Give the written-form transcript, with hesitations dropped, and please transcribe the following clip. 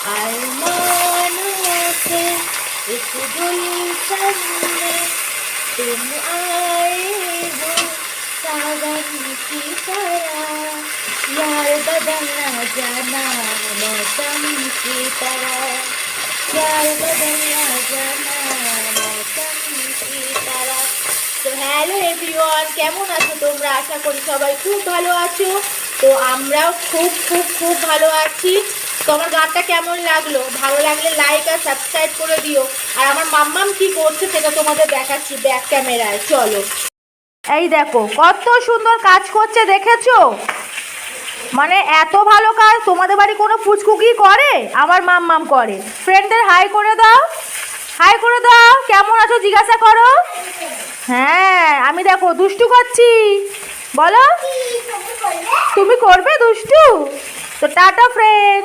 अरमानों के इस गुलशन में तुम आए हो सावन की तरह, यार बदलना जाना मौसम की तरह, यार बदलना जाना मौसम की तरह। তো হ্যালো এভরিওয়ান, কেমন আছো তোমরা? আশা করি সবাই খুব ভালো আছো। তো আমরাও খুব খুব খুব ভালো আছি। তো আমার গানটা কেমন লাগলো? ভালো লাগলে লাইক আর সাবস্ক্রাইব করে দিও। আর আমার মাম্মাম কি করছে সেটা তোমাদের দেখাচ্ছি ব্যাক ক্যামেরায়, চলো। এই দেখো কত সুন্দর কাজ করছে, দেখেছো? মানে এত ভালো কাজ। তোমাদের বাড়ি কোনো ফুচকুকি করে? আমার মাম্মাম করে। ফ্রেন্ডদের হাই করে দাও, হাই করে দাও। কেমন আছো জিজ্ঞাসা করো। হ্যাঁ, আমি দেখো দুষ্টু করছি, বলো। তুমি করবে দুষ্টু? তো টাটা ফ্রেন্ড।